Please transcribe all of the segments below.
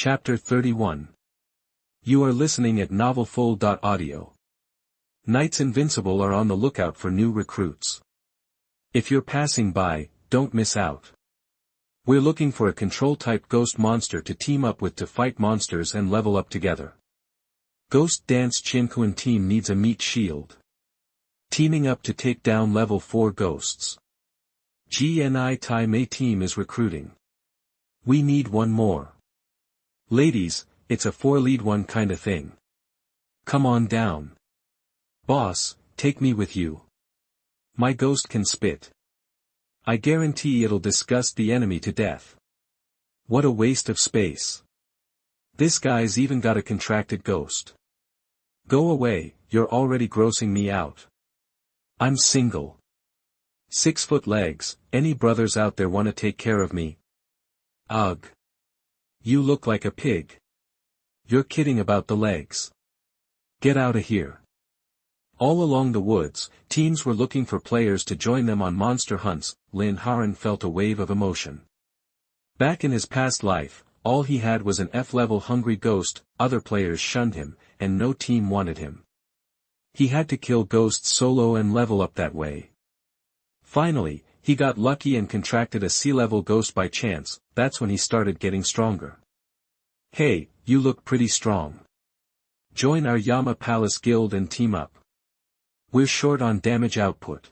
Chapter 31. You are listening at novelfull.audio. Knights Invincible are on the lookout for new recruits. If you're passing by, don't miss out. We're looking for a control-type ghost monster to team up with to fight monsters and level up together. Ghost Dance Chinquan team needs a meat shield. Teaming up to take down level 4 ghosts. GNI Tai Mei team is recruiting. We need one more. Ladies, it's a 4-lead one kinda thing. Come on down. Boss, take me with you. My ghost can spit. I guarantee it'll disgust the enemy to death. What a waste of space. This guy's even got a contracted ghost. Go away, you're already grossing me out. I'm single. 6-foot legs, any brothers out there wanna take care of me? Ugh. You look like a pig. You're kidding about the legs. Get out of here. All along the woods, teams were looking for players to join them on monster hunts. Lin Haoran felt a wave of emotion. Back in his past life, all he had was an F-level hungry ghost, other players shunned him, and no team wanted him. He had to kill ghosts solo and level up that way. Finally, he got lucky and contracted a C-level ghost by chance. That's when he started getting stronger. Hey, you look pretty strong. Join our Yama Palace guild and team up. We're short on damage output.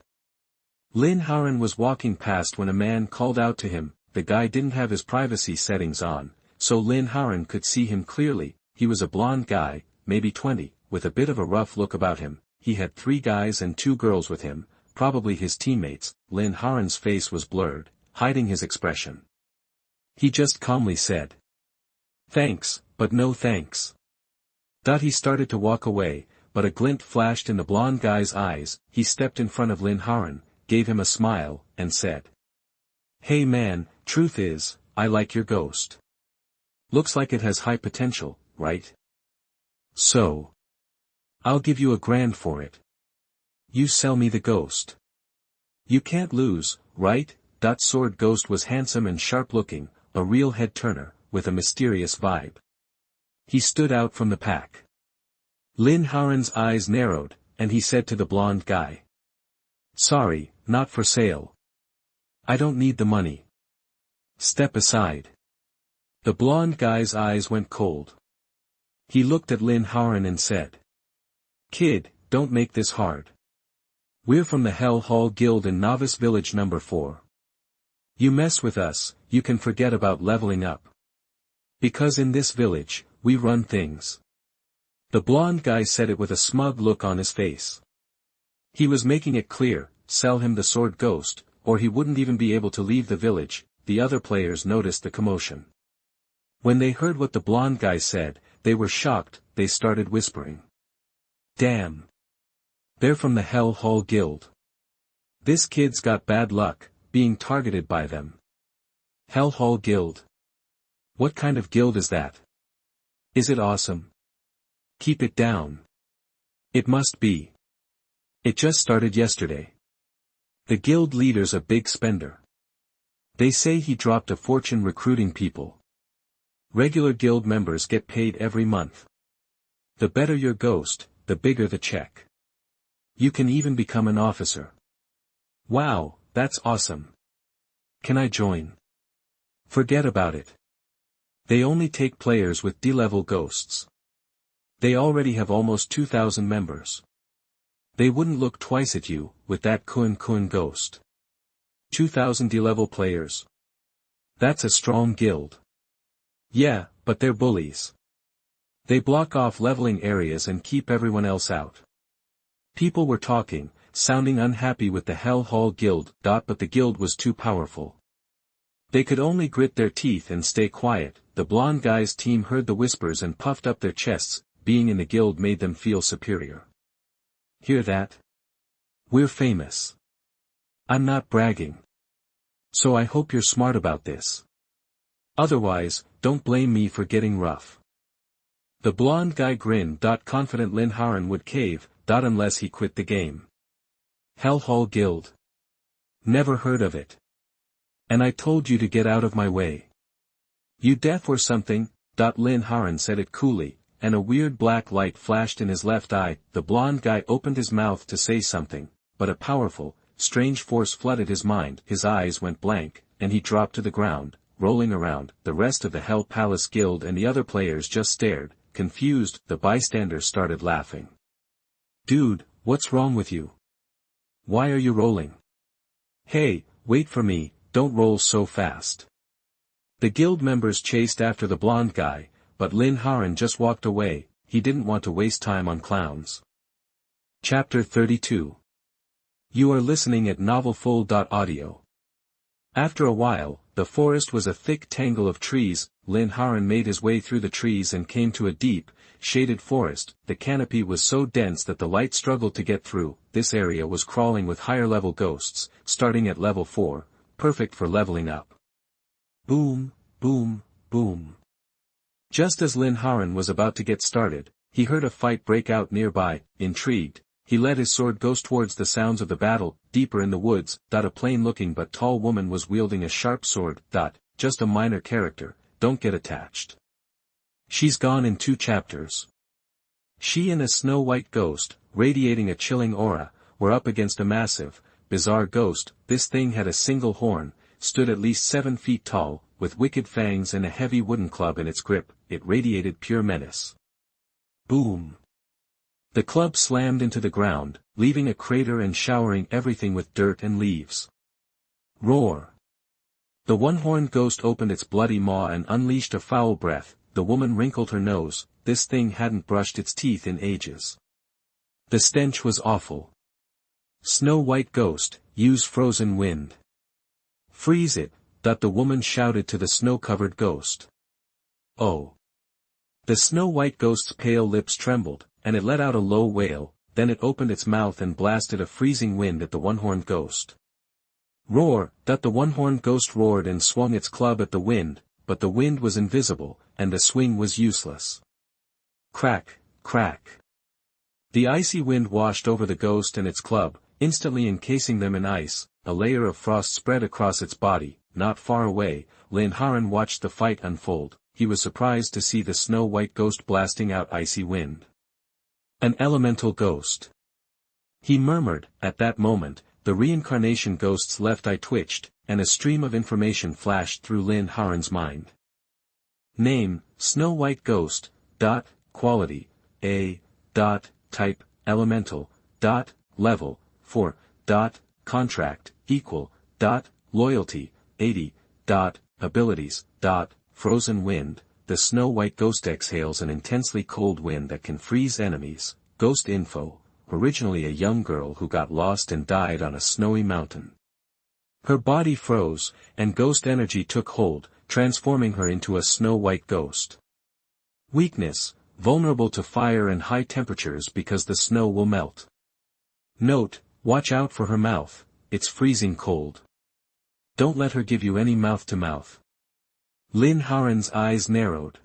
Lin Haoran was walking past when a man called out to him. The guy didn't have his privacy settings on, so Lin Haoran could see him clearly. He was a blonde guy, maybe 20, with a bit of a rough look about him. He had 3 guys and 2 girls with him, probably his teammates. Lin Haoran's face was blurred, hiding his expression. He just calmly said, "Thanks, but no thanks." He started to walk away, but a glint flashed in the blonde guy's eyes. He stepped in front of Lin Haoran, gave him a smile, and said, "Hey man, truth is, I like your ghost. Looks like it has high potential, right? So, I'll give you $1,000 for it. You sell me the ghost. You can't lose, right?" Sword Ghost was handsome and sharp-looking, a real head-turner, with a mysterious vibe. He stood out from the pack. Lin Haoran's eyes narrowed, and he said to the blonde guy, "Sorry, not for sale. I don't need the money. Step aside." The blonde guy's eyes went cold. He looked at Lin Haoran and said, "Kid, don't make this hard. We're from the Hell Hall Guild in Novice Village number 4. You mess with us, you can forget about leveling up. Because in this village, we run things." The blonde guy said it with a smug look on his face. He was making it clear, sell him the sword ghost, or he wouldn't even be able to leave the village. The other players noticed the commotion. When they heard what the blonde guy said, they were shocked. They started whispering. "Damn. They're from the Hell Hall Guild. This kid's got bad luck, being targeted by them. Hell Hall Guild. What kind of guild is that? Is it awesome? Keep it down. It must be. It just started yesterday. The guild leader's a big spender. They say he dropped a fortune recruiting people. Regular guild members get paid every month. The better your ghost, the bigger the check. You can even become an officer. Wow, that's awesome. Can I join?" "Forget about it. They only take players with D-level ghosts. They already have almost 2,000 members. They wouldn't look twice at you, with that Kun ghost. 2,000 D-level players. That's a strong guild." "Yeah, but they're bullies. They block off leveling areas and keep everyone else out." People were talking, sounding unhappy with the Hell Hall Guild. But the guild was too powerful. They could only grit their teeth and stay quiet. The blonde guy's team heard the whispers and puffed up their chests. Being in the guild made them feel superior. "Hear that? We're famous. I'm not bragging. So I hope you're smart about this. Otherwise, don't blame me for getting rough." The blonde guy grinned. Confident Lin Haoran would cave, unless he quit the game. Hell Hall Guild. Never heard of it. And I told you to get out of my way. You deaf or something? Lin Haoran said it coolly, and a weird black light flashed in his left eye. The blonde guy opened his mouth to say something, but a powerful, strange force flooded his mind. His eyes went blank, and he dropped to the ground, rolling around. The rest of the Hell Palace Guild and the other players just stared, confused. The bystanders started laughing. "Dude, what's wrong with you? Why are you rolling? Hey, wait for me, don't roll so fast." The guild members chased after the blonde guy, but Lin Haoran just walked away. He didn't want to waste time on clowns. Chapter 32. You are listening at novelfull.audio. After a while, the forest was a thick tangle of trees. Lin Haoran made his way through the trees and came to a deep, shaded forest. The canopy was so dense that the light struggled to get through. This area was crawling with higher-level ghosts, starting at level 4, perfect for leveling up. Boom, boom, boom. Just as Lin Haoran was about to get started, he heard a fight break out nearby. Intrigued, he led his sword ghost towards the sounds of the battle. Deeper in the woods, a plain-looking but tall woman was wielding a sharp sword. Just a minor character, don't get attached. She's gone in 2 chapters. She and a snow-white ghost, radiating a chilling aura, were up against a massive, bizarre ghost. This thing had a single horn, stood at least 7 feet tall, with wicked fangs and a heavy wooden club in its grip. It radiated pure menace. Boom. The club slammed into the ground, leaving a crater and showering everything with dirt and leaves. Roar. The one-horned ghost opened its bloody maw and unleashed a foul breath. The woman wrinkled her nose. This thing hadn't brushed its teeth in ages. The stench was awful. Snow-white ghost, use frozen wind. Freeze it, the woman shouted to the snow-covered ghost. Oh. The snow-white ghost's pale lips trembled, and it let out a low wail. Then it opened its mouth and blasted a freezing wind at the one-horned ghost. Roar, the one-horned ghost roared and swung its club at the wind, but the wind was invisible, and the swing was useless. Crack, crack. The icy wind washed over the ghost and its club, instantly encasing them in ice. A layer of frost spread across its body. Not far away, Lin Haoran watched the fight unfold. He was surprised to see the snow-white ghost blasting out icy wind. An elemental ghost. He murmured. At that moment, the reincarnation ghost's left eye twitched, and a stream of information flashed through Lin Haoran's mind. Name, Snow-White Ghost, quality, A, type, elemental, level, 4, contract, equal, loyalty, 80, abilities, frozen wind. The snow-white ghost exhales an intensely cold wind that can freeze enemies. Ghost info, originally a young girl who got lost and died on a snowy mountain. Her body froze, and ghost energy took hold, transforming her into a snow-white ghost. Weakness, vulnerable to fire and high temperatures because the snow will melt. Note, watch out for her mouth, it's freezing cold. Don't let her give you any mouth-to-mouth. Lin Haoran's eyes narrowed.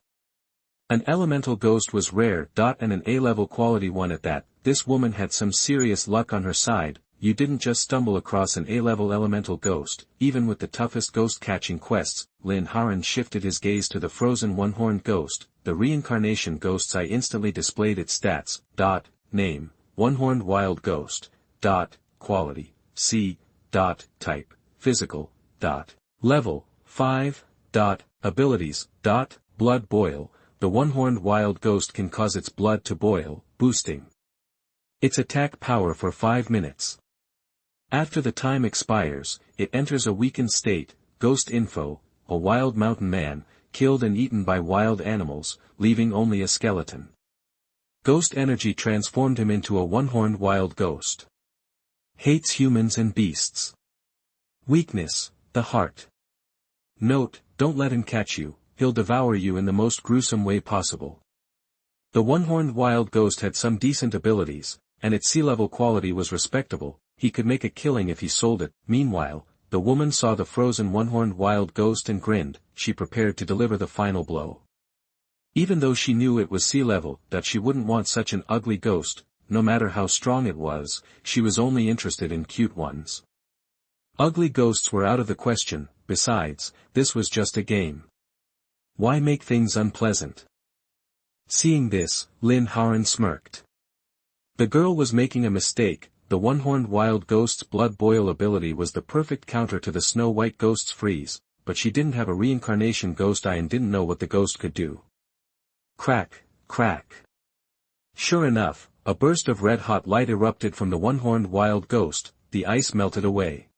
An elemental ghost was rare. And an A-level quality one at that. This woman had some serious luck on her side. You didn't just stumble across an A-level elemental ghost. Even with the toughest ghost-catching quests, Lin Haoran shifted his gaze to the frozen one-horned ghost. The reincarnation ghost's eye instantly displayed its stats. Name, one-horned wild ghost. Quality, C. Type, physical. Level, 5. Abilities. Blood boil. The one-horned wild ghost can cause its blood to boil, boosting its attack power for 5 minutes. After the time expires, it enters a weakened state. Ghost info, a wild mountain man, killed and eaten by wild animals, leaving only a skeleton. Ghost energy transformed him into a one-horned wild ghost. Hates humans and beasts. Weakness, the heart. Note, don't let him catch you, he'll devour you in the most gruesome way possible. The one-horned wild ghost had some decent abilities, and its sea-level quality was respectable. He could make a killing if he sold it. Meanwhile, the woman saw the frozen one-horned wild ghost and grinned. She prepared to deliver the final blow. Even though she knew it was sea-level, that she wouldn't want such an ugly ghost, no matter how strong it was, she was only interested in cute ones. Ugly ghosts were out of the question. Besides, this was just a game. Why make things unpleasant? Seeing this, Lin Haoran smirked. The girl was making a mistake. The one-horned wild ghost's blood boil ability was the perfect counter to the Snow White ghost's freeze, but she didn't have a reincarnation ghost eye and didn't know what the ghost could do. Crack, crack. Sure enough, a burst of red-hot light erupted from the one-horned wild ghost, the ice melted away.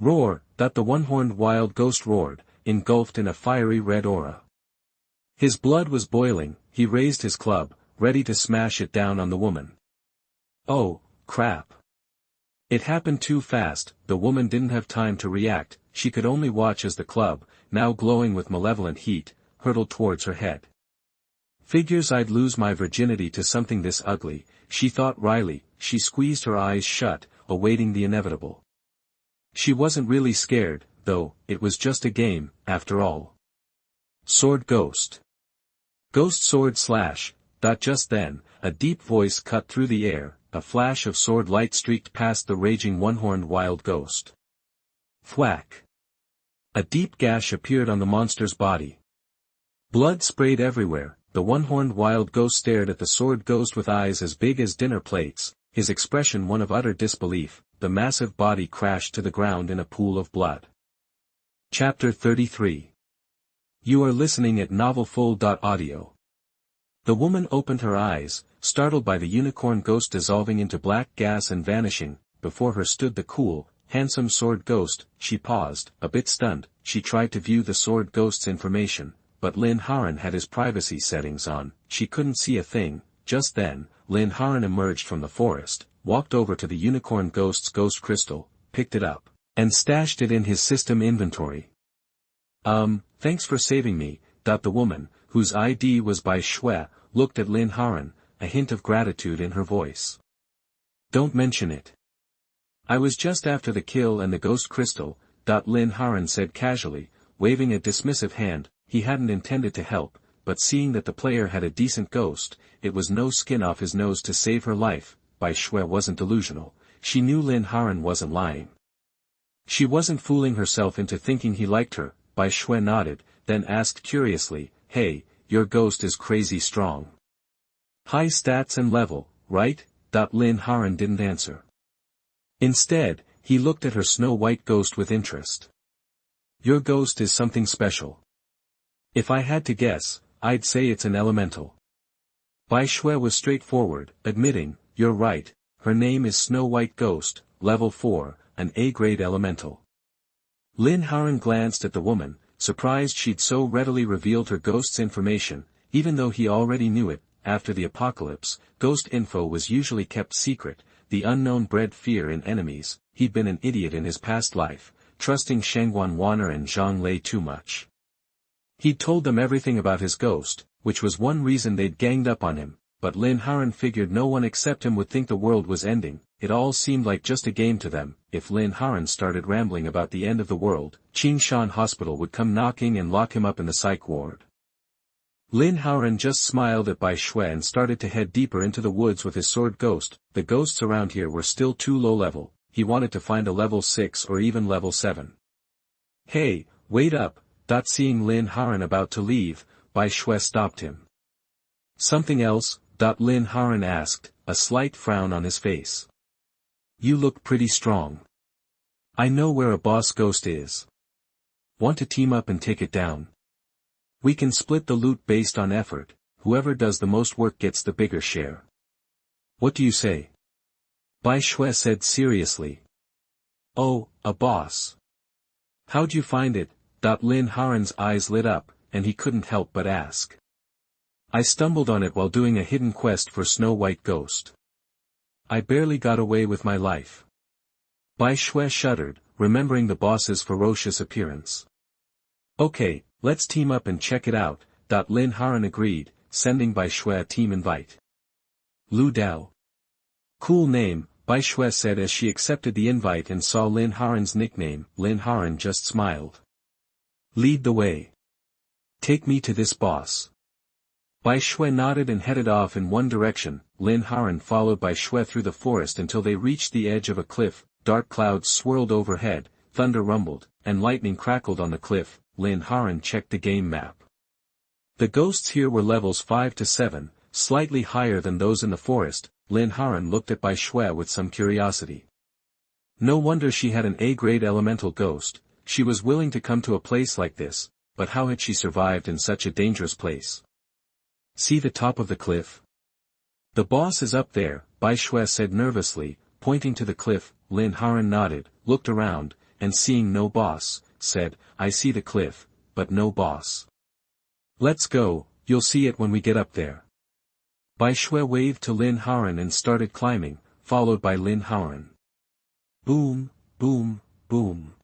Roar, that the one-horned wild ghost roared, engulfed in a fiery red aura. His blood was boiling, he raised his club, ready to smash it down on the woman. Oh, crap. It happened too fast. The woman didn't have time to react, she could only watch as the club, now glowing with malevolent heat, hurtled towards her head. Figures I'd lose my virginity to something this ugly, she thought wryly. She squeezed her eyes shut, awaiting the inevitable. She wasn't really scared, though, it was just a game, after all. Sword Ghost. Ghost sword slash. Just then, a deep voice cut through the air, a flash of sword light streaked past the raging one-horned wild ghost. Thwack. A deep gash appeared on the monster's body. Blood sprayed everywhere. The one-horned wild ghost stared at the sword ghost with eyes as big as dinner plates, his expression one of utter disbelief. The massive body crashed to the ground in a pool of blood. Chapter 33. You are listening at novelfull.audio. The woman opened her eyes, startled by the unicorn ghost dissolving into black gas and vanishing. Before her stood the cool, handsome sword ghost. She paused, a bit stunned. She tried to view the sword ghost's information, but Lin Haoran had his privacy settings on. She couldn't see a thing. Just then, Lin Haoran emerged from the forest, walked over to the unicorn ghost's ghost crystal, picked it up, and stashed it in his system inventory. Thanks for saving me. The woman, whose ID was by Shui, looked at Lin Haoran, a hint of gratitude in her voice. Don't mention it. I was just after the kill and the ghost crystal. Lin Haoran said casually, waving a dismissive hand. He hadn't intended to help, but seeing that the player had a decent ghost, it was no skin off his nose to save her life. Bai Shui wasn't delusional. She knew Lin Haoran wasn't lying. She wasn't fooling herself into thinking he liked her. Bai Shui nodded, then asked curiously, hey, your ghost is crazy strong. High stats and level, right? Lin Haoran didn't answer. Instead, he looked at her Snow White ghost with interest. Your ghost is something special. If I had to guess, I'd say it's an elemental. Bai Shui was straightforward, admitting, you're right, her name is Snow White Ghost, level 4, an A-grade elemental. Lin Haoran glanced at the woman, surprised she'd so readily revealed her ghost's information, even though he already knew it. After the apocalypse, ghost info was usually kept secret. The unknown bred fear in enemies. He'd been an idiot in his past life, trusting Shangguan Wan'er and Zhang Lei too much. He'd told them everything about his ghost, which was one reason they'd ganged up on him, but Lin Haoran figured no one except him would think the world was ending. It all seemed like just a game to them. If Lin Haoran started rambling about the end of the world, Qingshan Hospital would come knocking and lock him up in the psych ward. Lin Haoran just smiled at Bai Shui and started to head deeper into the woods with his sword ghost. The ghosts around here were still too low level. He wanted to find a level 6 or even level 7. Hey, wait up. Seeing Lin Haoran about to leave, Bai Shui stopped him. Something else? Lin Haoran asked, a slight frown on his face. You look pretty strong. I know where a boss ghost is. Want to team up and take it down? We can split the loot based on effort. Whoever does the most work gets the bigger share. What do you say? Bai Shui said seriously. Oh, a boss. How'd you find it? Lin Haoran's eyes lit up, and he couldn't help but ask. I stumbled on it while doing a hidden quest for Snow White Ghost. I barely got away with my life. Bai Shui shuddered, remembering the boss's ferocious appearance. Okay, let's team up and check it out. Lin Haoran agreed, sending Bai Shui a team invite. Lu Dao. Cool name, Bai Shui said as she accepted the invite and saw Lin Haoran's nickname. Lin Haoran just smiled. Lead the way. Take me to this boss. Bai Shui nodded and headed off in one direction. Lin Haoran followed Bai Shui through the forest until they reached the edge of a cliff. Dark clouds swirled overhead, thunder rumbled, and lightning crackled on the cliff. Lin Haoran checked the game map. The ghosts here were levels 5 to 7, slightly higher than those in the forest. Lin Haoran looked at Bai Shui with some curiosity. No wonder she had an A-grade elemental ghost. She was willing to come to a place like this, but how had she survived in such a dangerous place? See the top of the cliff? The boss is up there, Bai Shui said nervously, pointing to the cliff. Lin Haoran nodded, looked around, and seeing no boss, said, I see the cliff, but no boss. Let's go, you'll see it when we get up there. Bai Shui waved to Lin Haoran and started climbing, followed by Lin Haoran. Boom, boom, boom.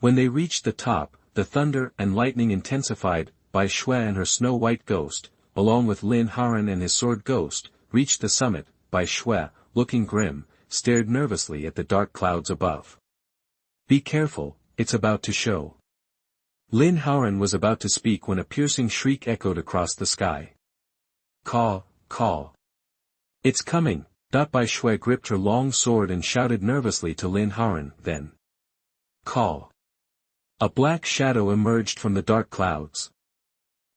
When they reached the top, the thunder and lightning intensified. Bai Shui and her snow-white ghost, along with Lin Haoran and his sword ghost, reached the summit. Bai Shui, looking grim, stared nervously at the dark clouds above. Be careful, it's about to show. Lin Haoran was about to speak when a piercing shriek echoed across the sky. Caw, caw. It's coming. Bai Shui gripped her long sword and shouted nervously to Lin Haoran, then. Caw. A black shadow emerged from the dark clouds.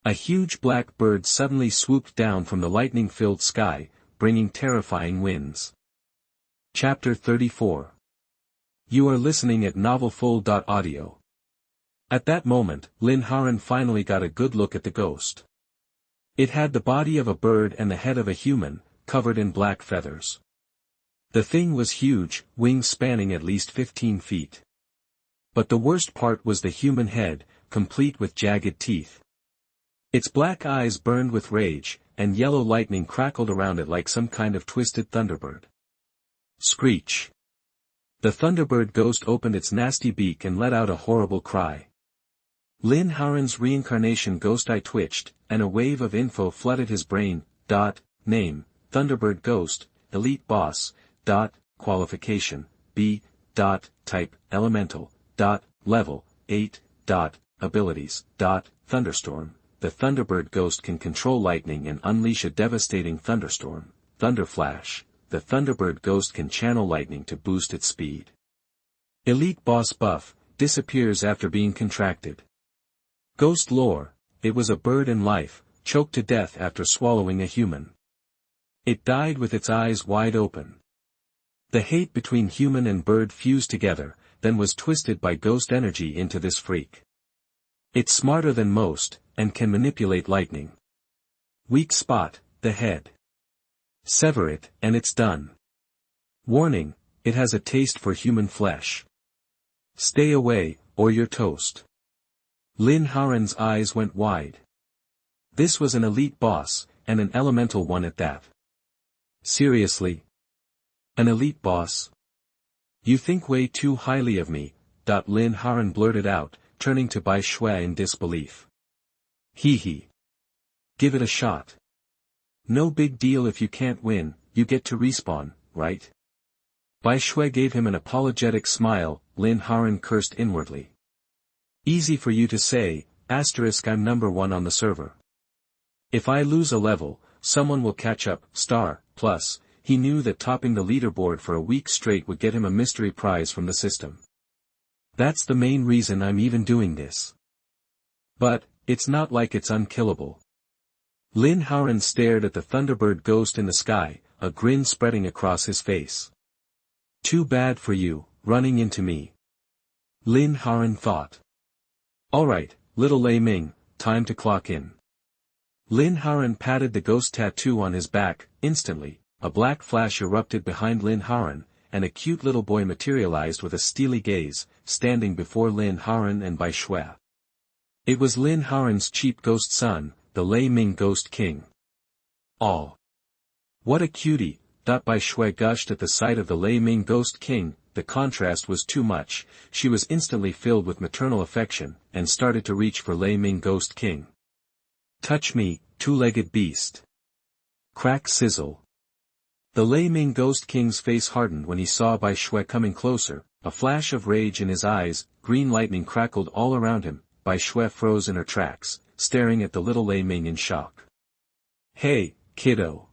A huge black bird suddenly swooped down from the lightning-filled sky, bringing terrifying winds. Chapter 34. You are listening at novelfull.audio. At that moment, Lin Haoran finally got a good look at the ghost. It had the body of a bird and the head of a human, covered in black feathers. The thing was huge, wings spanning at least 15 feet. But the worst part was the human head, complete with jagged teeth. Its black eyes burned with rage, and yellow lightning crackled around it like some kind of twisted thunderbird. Screech. The thunderbird ghost opened its nasty beak and let out a horrible cry. Lin Haoran's reincarnation ghost eye twitched, and a wave of info flooded his brain. Name, Thunderbird Ghost, Elite Boss. Qualification, B. Type, Elemental. Level, 8. Abilities. Thunderstorm. The Thunderbird Ghost can control lightning and unleash a devastating thunderstorm. Thunderflash. The Thunderbird Ghost can channel lightning to boost its speed. Elite Boss buff, disappears after being contracted. Ghost lore, it was a bird in life, choked to death after swallowing a human. It died with its eyes wide open. The hate between human and bird fused together, then was twisted by ghost energy into this freak. It's smarter than most, and can manipulate lightning. Weak spot, the head. Sever it, and it's done. Warning, it has a taste for human flesh. Stay away, or you're toast. Lin Haoran's eyes went wide. This was an elite boss, and an elemental one at that. Seriously? An elite boss? You think way too highly of me, Lin Haoran blurted out, turning to Bai Shui in disbelief. Hee. Give it a shot. No big deal if you can't win, you get to respawn, right? Bai Shui gave him an apologetic smile. Lin Haoran cursed inwardly. Easy for you to say, asterisk I'm number 1 on the server. If I lose a level, someone will catch up, plus, he knew that topping the leaderboard for a week straight would get him a mystery prize from the system. That's the main reason I'm even doing this. But, it's not like it's unkillable. Lin Haoran stared at the Thunderbird Ghost in the sky, a grin spreading across his face. Too bad for you, running into me. Lin Haoran thought. Alright, little Lei Ming, time to clock in. Lin Haoran patted the ghost tattoo on his back. Instantly, a black flash erupted behind Lin Haoran, and a cute little boy materialized with a steely gaze, standing before Lin Haoran and Bai Shui. It was Lin Haoran's cheap ghost son, the Lei Ming Ghost King. Aw. What a cutie, Bai Shui gushed at the sight of the Lei Ming Ghost King. The contrast was too much. She was instantly filled with maternal affection, and started to reach for Lei Ming Ghost King. Touch me, two-legged beast. Crack sizzle. The Lei Ming Ghost King's face hardened when he saw Bai Shui coming closer, a flash of rage in his eyes. Green lightning crackled all around him. Bai Shui froze in her tracks, staring at the little Lei Ming in shock. Hey, kiddo.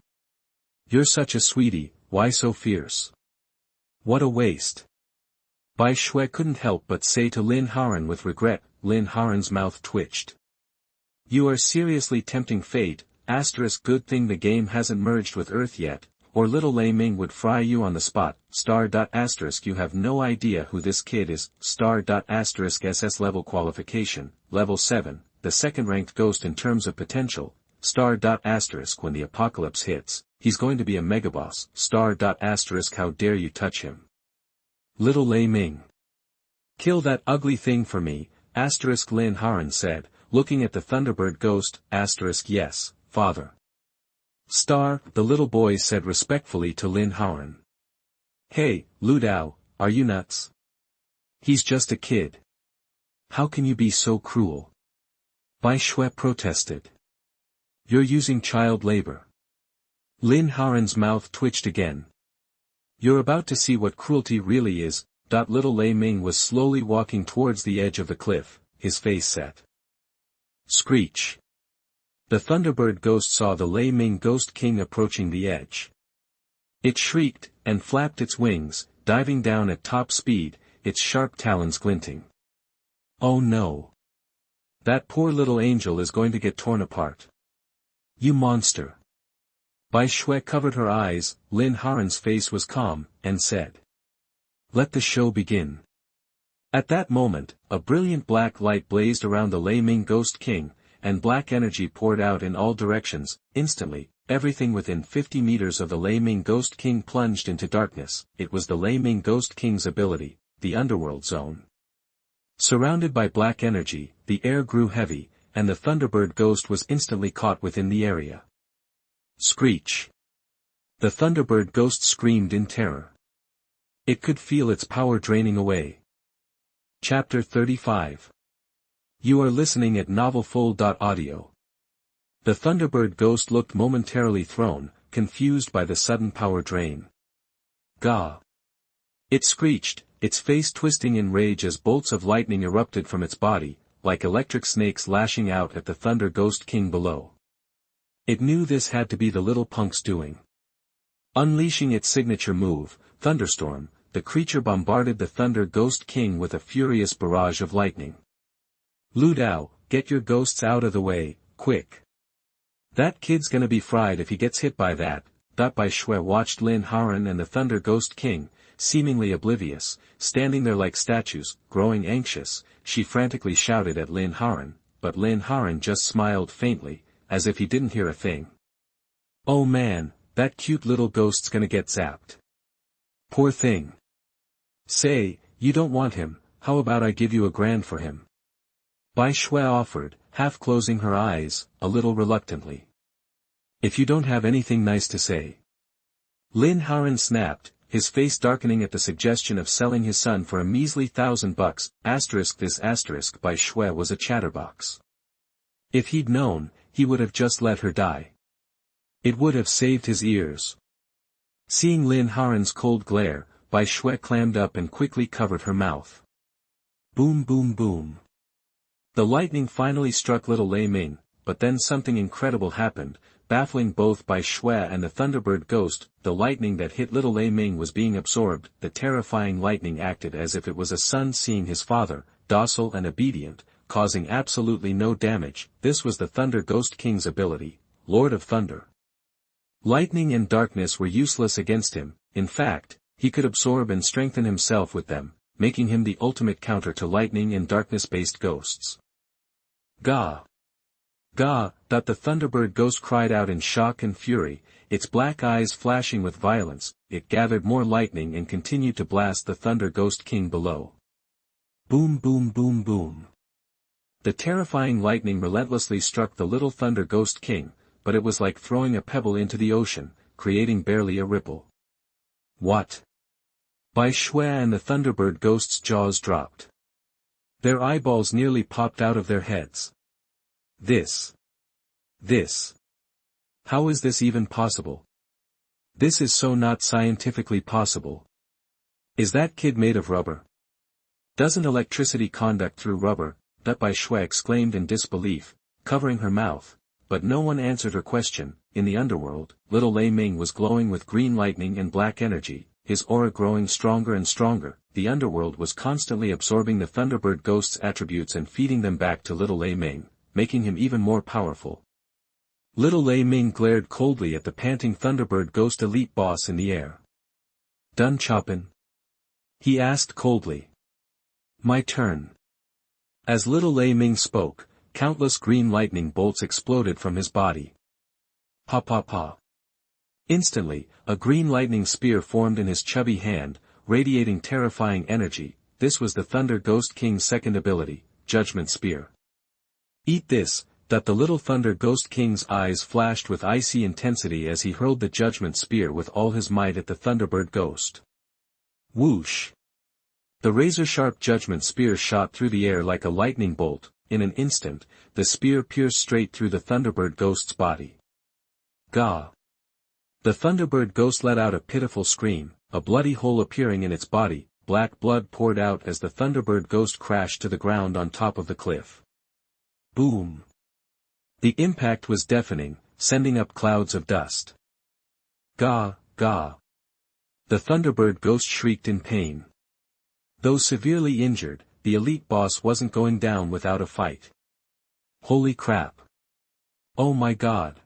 You're such a sweetie, why so fierce? What a waste. Bai Shui couldn't help but say to Lin Haoran with regret. Lin Haoran's mouth twitched. You are seriously tempting fate, asterisk good thing the game hasn't merged with Earth yet, or little Lei Ming would fry you on the spot, *** you have no idea who this kid is, **SS-level qualification, level 7, the second-ranked ghost in terms of potential, *** when the apocalypse hits, he's going to be a megaboss, *** how dare you touch him. Little Lei Ming. Kill that ugly thing for me, Lin Haoran said, looking at the Thunderbird ghost, yes, father. The little boy said respectfully to Lin Haoran. Hey, Lu Dao, are you nuts? He's just a kid. How can you be so cruel? Bai Shui protested. You're using child labor. Lin Haoran's mouth twitched again. You're about to see what cruelty really is. Little Lei Ming was slowly walking towards the edge of the cliff, his face set. Screech. The Thunderbird ghost saw the Lei Ming Ghost King approaching the edge. It shrieked, and flapped its wings, diving down at top speed, its sharp talons glinting. Oh no! That poor little angel is going to get torn apart. You monster! Bai Shui covered her eyes, Lin Haoran's face was calm, and said. Let the show begin. At that moment, a brilliant black light blazed around the Lei Ming Ghost King, and black energy poured out in all directions. Instantly, everything within 50 meters of the Lei Ming Ghost King plunged into darkness. It was the Lei Ming Ghost King's ability, the Underworld Zone. Surrounded by black energy, the air grew heavy, and the Thunderbird ghost was instantly caught within the area. Screech. The Thunderbird ghost screamed in terror. It could feel its power draining away. Chapter 35. You are listening at novelfull.audio. The Thunderbird ghost looked momentarily thrown, confused by the sudden power drain. Gah! It screeched, its face twisting in rage as bolts of lightning erupted from its body, like electric snakes lashing out at the Thunder Ghost King below. It knew this had to be the little punk's doing. Unleashing its signature move, Thunderstorm, the creature bombarded the Thunder Ghost King with a furious barrage of lightning. Lu Dao, get your ghosts out of the way, quick. That kid's gonna be fried if he gets hit by that. Bai Shui watched Lin Haoran and the Thunder Ghost King, seemingly oblivious, standing there like statues. Growing anxious, she frantically shouted at Lin Haoran, but Lin Haoran just smiled faintly, as if he didn't hear a thing. Oh man, that cute little ghost's gonna get zapped. Poor thing. Say, you don't want him, how about I give you $1,000 for him? Bai Shui offered, half closing her eyes, a little reluctantly. If you don't have anything nice to say. Lin Haoran snapped, his face darkening at the suggestion of selling his son for a measly $1,000. Bai Shui was a chatterbox. If he'd known, he would have just let her die. It would have saved his ears. Seeing Lin Haoran's cold glare, Bai Shui clammed up and quickly covered her mouth. Boom boom boom. The lightning finally struck little Lei Ming, but then something incredible happened, baffling both Bai Shui and the Thunderbird ghost. The lightning that hit little Lei Ming was being absorbed. The terrifying lightning acted as if it was a son seeing his father, docile and obedient, causing absolutely no damage. This was the Thunder Ghost King's ability, Lord of Thunder. Lightning and darkness were useless against him. In fact, he could absorb and strengthen himself with them, making him the ultimate counter to lightning and darkness-based ghosts. Gah! Gah! The Thunderbird ghost cried out in shock and fury, its black eyes flashing with violence. It gathered more lightning and continued to blast the Thunder Ghost King below. Boom boom boom boom. The terrifying lightning relentlessly struck the little Thunder Ghost King, but it was like throwing a pebble into the ocean, creating barely a ripple. What? Bai Shui and the Thunderbird ghost's jaws dropped. Their eyeballs nearly popped out of their heads. This. How is this even possible? This is so not scientifically possible. Is that kid made of rubber? Doesn't electricity conduct through rubber? Bai Shui exclaimed in disbelief, covering her mouth, but no one answered her question. In the underworld, little Lei Ming was glowing with green lightning and black energy, his aura growing stronger and stronger. The underworld was constantly absorbing the Thunderbird ghost's attributes and feeding them back to little Lei Ming. making him even more powerful. Little Lei Ming glared coldly at the panting Thunderbird Ghost elite boss in the air. "Done choppin'?" he asked coldly. "My turn." As Little Lei Ming spoke, countless green lightning bolts exploded from his body. Pa pa pa. Instantly, a green lightning spear formed in his chubby hand, radiating terrifying energy. This was the Thunder Ghost King's second ability, Judgment Spear. "Eat this," that the little Thunder Ghost King's eyes flashed with icy intensity as he hurled the Judgment Spear with all his might at the Thunderbird Ghost. Whoosh! The razor-sharp Judgment Spear shot through the air like a lightning bolt. In an instant, the spear pierced straight through the Thunderbird Ghost's body. Gah! The Thunderbird Ghost let out a pitiful scream, a bloody hole appearing in its body. Black blood poured out as the Thunderbird Ghost crashed to the ground on top of the cliff. Boom! The impact was deafening, sending up clouds of dust. Gah, gah! The Thunderbird Ghost shrieked in pain. Though severely injured, the elite boss wasn't going down without a fight. Holy crap! Oh my god!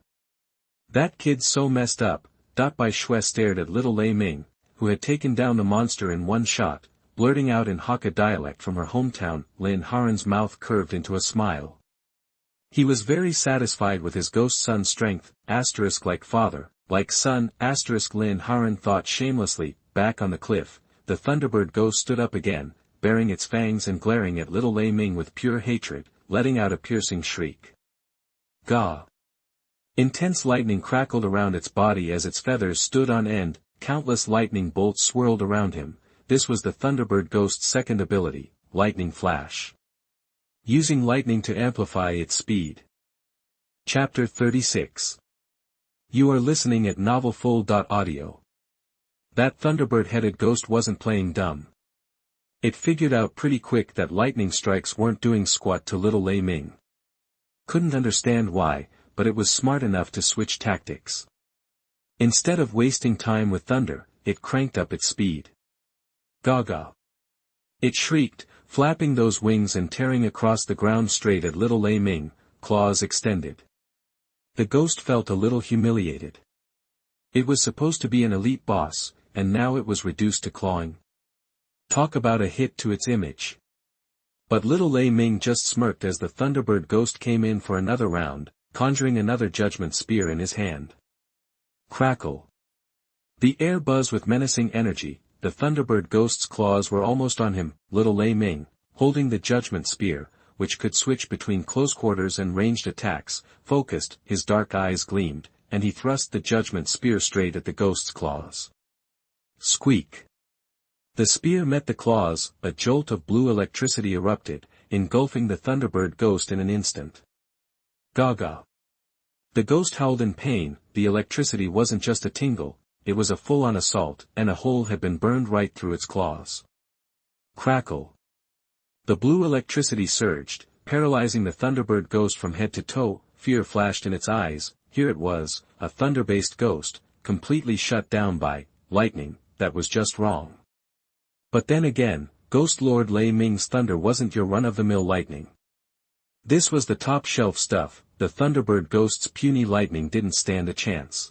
That kid's so messed up. Bai Shui stared at Little Lei Ming, who had taken down the monster in one shot, blurting out in Hakka dialect from her hometown. Lin Haoran's mouth curved into a smile. He was very satisfied with his ghost son's strength, like father, like son, Lin Haoran thought shamelessly. Back on the cliff, the Thunderbird Ghost stood up again, baring its fangs and glaring at Little Lei Ming with pure hatred, letting out a piercing shriek. Gah! Intense lightning crackled around its body as its feathers stood on end. Countless lightning bolts swirled around him. This was the Thunderbird Ghost's second ability, Lightning Flash. Using lightning to amplify its speed. Chapter 36. You are listening at novelfull.audio. That Thunderbird-headed ghost wasn't playing dumb. It figured out pretty quick that lightning strikes weren't doing squat to Little Lei Ming. Couldn't understand why, but it was smart enough to switch tactics. Instead of wasting time with thunder, it cranked up its speed. Gaga! It shrieked, flapping those wings and tearing across the ground straight at Little Lei Ming, claws extended. The ghost felt a little humiliated. It was supposed to be an elite boss, and now it was reduced to clawing. Talk about a hit to its image. But Little Lei Ming just smirked as the Thunderbird Ghost came in for another round, conjuring another Judgment Spear in his hand. Crackle! The air buzzed with menacing energy. The Thunderbird Ghost's claws were almost on him. Little Lei Ming, holding the Judgment Spear, which could switch between close quarters and ranged attacks, focused, his dark eyes gleamed, and he thrust the Judgment Spear straight at the Ghost's claws. Squeak! The spear met the claws, a jolt of blue electricity erupted, engulfing the Thunderbird Ghost in an instant. Gaga! The ghost howled in pain. The electricity wasn't just a tingle, it was a full-on assault, and a hole had been burned right through its claws. Crackle! The blue electricity surged, paralyzing the Thunderbird Ghost from head to toe. Fear flashed in its eyes. Here it was, a thunder-based ghost, completely shut down by lightning. That was just wrong. But then again, Ghost Lord Lei Ming's thunder wasn't your run-of-the-mill lightning. This was the top-shelf stuff. The Thunderbird Ghost's puny lightning didn't stand a chance.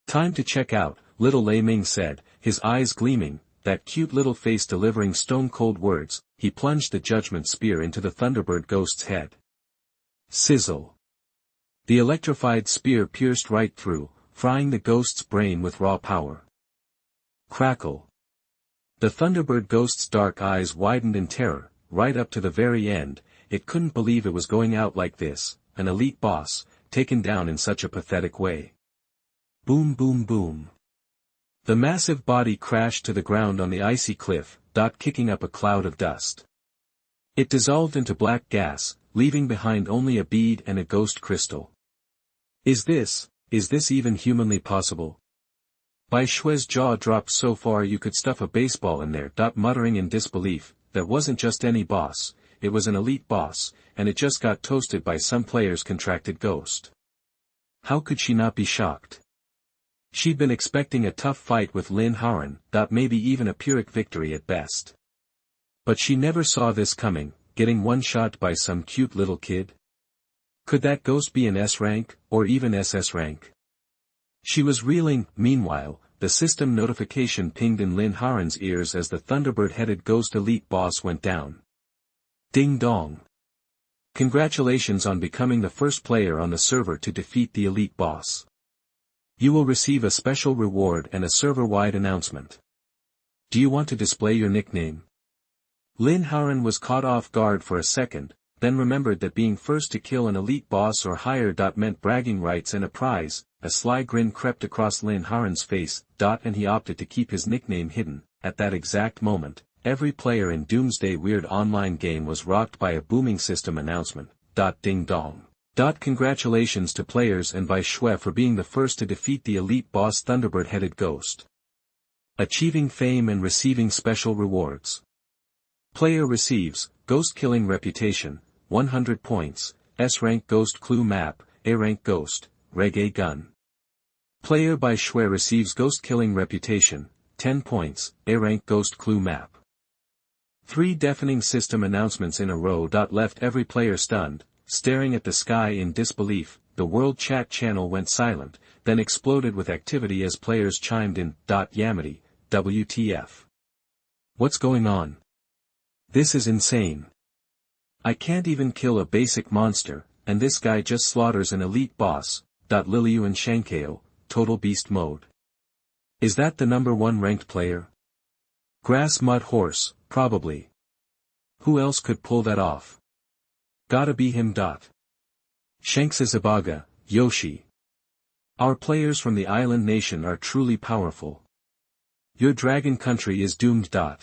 Time to check out, Little Lei Ming said, his eyes gleaming, that cute little face delivering stone-cold words. He plunged the Judgment Spear into the Thunderbird Ghost's head. Sizzle! The electrified spear pierced right through, frying the ghost's brain with raw power. Crackle! The Thunderbird Ghost's dark eyes widened in terror. Right up to the very end, it couldn't believe it was going out like this, an elite boss, taken down in such a pathetic way. Boom boom boom. The massive body crashed to the ground on the icy cliff, kicking up a cloud of dust. It dissolved into black gas, leaving behind only a bead and a ghost crystal. Is this even humanly possible? Bai Shui's jaw dropped so far you could stuff a baseball in there. Muttering in disbelief, that wasn't just any boss, it was an elite boss, and it just got toasted by some player's contracted ghost. How could she not be shocked? She'd been expecting a tough fight with Lin Haoran, maybe even a Pyrrhic victory at best. But she never saw this coming, getting one-shot by some cute little kid. Could that ghost be an S rank, or even SS rank? She was reeling. Meanwhile, the system notification pinged in Lin Haoran's ears as the Thunderbird-headed ghost elite boss went down. Ding dong. Congratulations on becoming the first player on the server to defeat the elite boss. You will receive a special reward and a server-wide announcement. Do you want to display your nickname? Lin Haoran was caught off guard for a second, then remembered that being first to kill an elite boss or higher meant bragging rights and a prize. A sly grin crept across Lin Haoran's face, and he opted to keep his nickname hidden. At that exact moment, every player in Doomsday Weird Online Game was rocked by a booming system announcement. Ding dong. Congratulations to players and by Shui for being the first to defeat the elite boss Thunderbird-headed ghost. Achieving fame and receiving special rewards. Player receives, Ghost Killing Reputation, 100 points, S-rank Ghost Clue Map, A-rank Ghost, Reggae Gun. Player by Shui receives Ghost Killing Reputation, 10 points, A-rank Ghost Clue Map. 3 deafening system announcements in a row. Left every player stunned, staring at the sky in disbelief. The world chat channel went silent, then exploded with activity as players chimed in. Yamity, WTF. What's going on? This is insane. I can't even kill a basic monster, and this guy just slaughters an elite boss. Liliu and Shankeo, Total Beast Mode. Is that the number 1 ranked player? Grass Mud Horse, probably. Who else could pull that off? Gotta be him. Shanks Izabaga, Yoshi. Our players from the island nation are truly powerful. Your dragon country is doomed. Xiao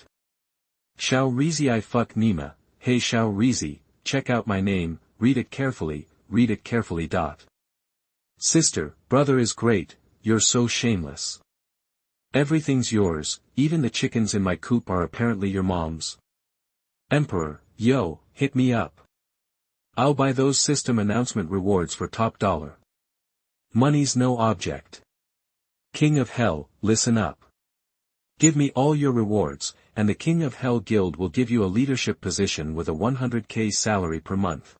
Rizi I fuck Nima, hey Xiao Rizi, check out my name, read it carefully. Sister, brother is great, you're so shameless. Everything's yours, even the chickens in my coop are apparently your mom's. Emperor, yo, hit me up. I'll buy those system announcement rewards for top dollar. Money's no object. King of Hell, listen up. Give me all your rewards, and the King of Hell Guild will give you a leadership position with a 100k salary per month.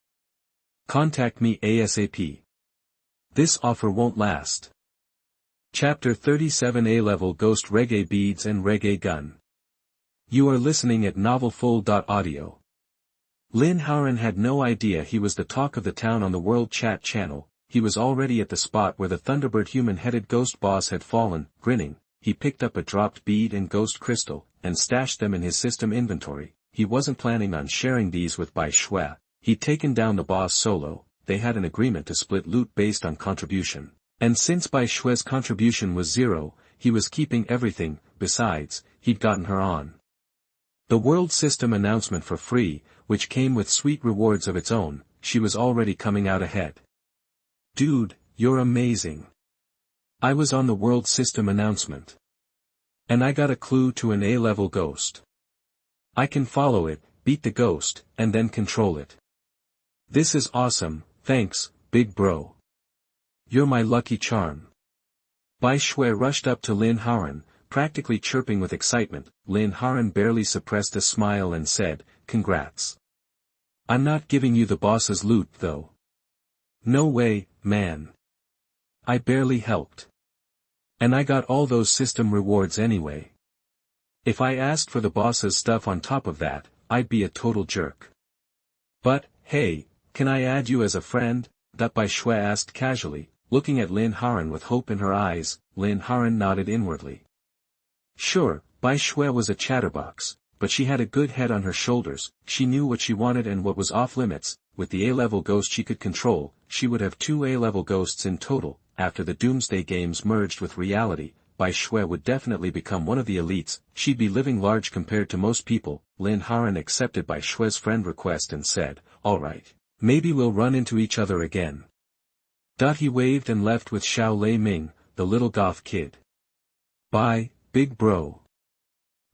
Contact me ASAP. This offer won't last. Chapter 37 A-Level Ghost Reggae Beads and Reggae Gun. You are listening at novelfull.audio. Lin Haoran had no idea he was the talk of the town on the World Chat channel. He was already at the spot where the Thunderbird human-headed ghost boss had fallen. Grinning, he picked up a dropped bead and ghost crystal, and stashed them in his system inventory. He wasn't planning on sharing these with Bai Shui. He'd taken down the boss solo. They had an agreement to split loot based on contribution. And since Bai Shui's contribution was 0, he was keeping everything. Besides, he'd gotten her on the world system announcement for free, which came with sweet rewards of its own. She was already coming out ahead. Dude, you're amazing. I was on the world system announcement. And I got a clue to an A-level ghost. I can follow it, beat the ghost, and then control it. This is awesome, thanks, big bro. You're my lucky charm. Bai Shui rushed up to Lin Haoran, practically chirping with excitement. Lin Haoran barely suppressed a smile and said, congrats. I'm not giving you the boss's loot though. No way, man. I barely helped. And I got all those system rewards anyway. If I asked for the boss's stuff on top of that, I'd be a total jerk. But, hey, can I add you as a friend? Bai Shui asked casually, looking at Lin Haoran with hope in her eyes. Lin Haoran nodded inwardly. Sure, Bai Shui was a chatterbox, but she had a good head on her shoulders. She knew what she wanted and what was off limits. With the A-level ghost she could control, she would have 2 A-level ghosts in total. After the Doomsday games merged with reality, Bai Shui would definitely become one of the elites. She'd be living large compared to most people. Lin Haoran accepted Bai Shui's friend request and said, alright. Maybe we'll run into each other again. He waved and left with Xiao Lei Ming, the little goth kid. Bye, big bro.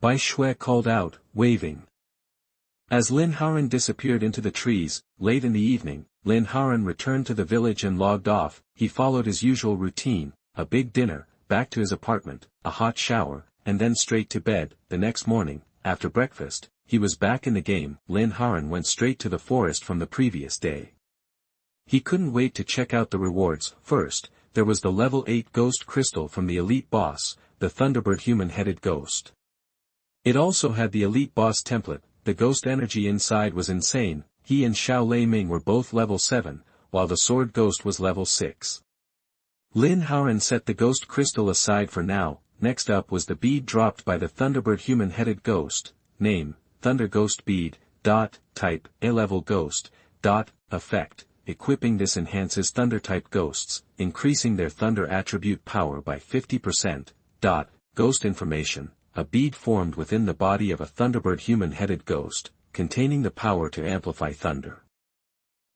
Bai Shui called out, waving. As Lin Haoran disappeared into the trees, late in the evening, Lin Haoran returned to the village and logged off. He followed his usual routine, a big dinner, back to his apartment, a hot shower, and then straight to bed. The next morning, after breakfast, he was back in the game. Lin Haoran went straight to the forest from the previous day. He couldn't wait to check out the rewards. First, there was the level 8 ghost crystal from the elite boss, the Thunderbird human-headed ghost. It also had the elite boss template. The ghost energy inside was insane. He and Xiao Lei Ming were both level 7, while the sword ghost was level 6. Lin Haoran set the ghost crystal aside for now. Next up was the bead dropped by the Thunderbird human-headed ghost, name, Thunder Ghost Bead, type, A-level ghost, effect, equipping this enhances Thunder-type ghosts, increasing their Thunder attribute power by 50%, ghost information, a bead formed within the body of a Thunderbird human-headed ghost, containing the power to amplify thunder.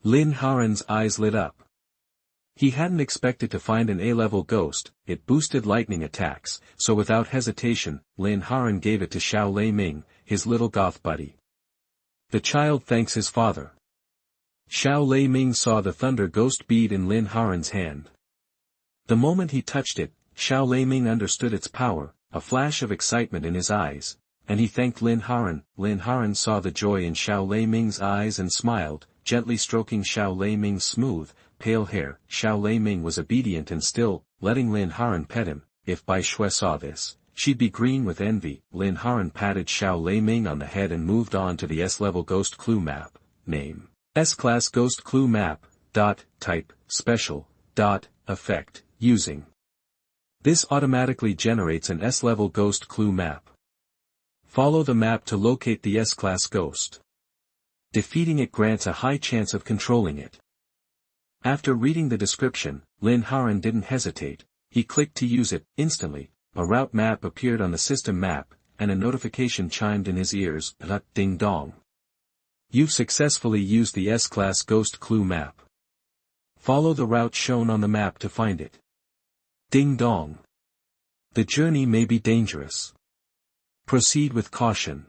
Lin Haoran's eyes lit up. He hadn't expected to find an A-level ghost. It boosted lightning attacks, so without hesitation, Lin Haoran gave it to Xiao Lei Ming, his little goth buddy. The child thanks his father. Xiao Lei Ming saw the Thunder Ghost bead in Lin Haoran's hand. The moment he touched it, Xiao Lei Ming understood its power, a flash of excitement in his eyes, and he thanked Lin Haoran. Lin Haoran saw the joy in Xiao Lei Ming's eyes and smiled, gently stroking Xiao Lei Ming's smooth, pale hair. Xiao Lei Ming was obedient and still, letting Lin Haoran pet him. If Bai Shui saw this, she'd be green with envy. Lin Haoran patted Xiao Lei Ming on the head and moved on to the S-level ghost clue map, name, S-class ghost clue map, type, special, effect, using. This automatically generates an S-level ghost clue map. Follow the map to locate the S-class ghost. Defeating it grants a high chance of controlling it. After reading the description, Lin Haoran didn't hesitate. He clicked to use it. Instantly, a route map appeared on the system map, and a notification chimed in his ears. Ding dong. You've successfully used the S-class ghost clue map. Follow the route shown on the map to find it. Ding dong. The journey may be dangerous. Proceed with caution.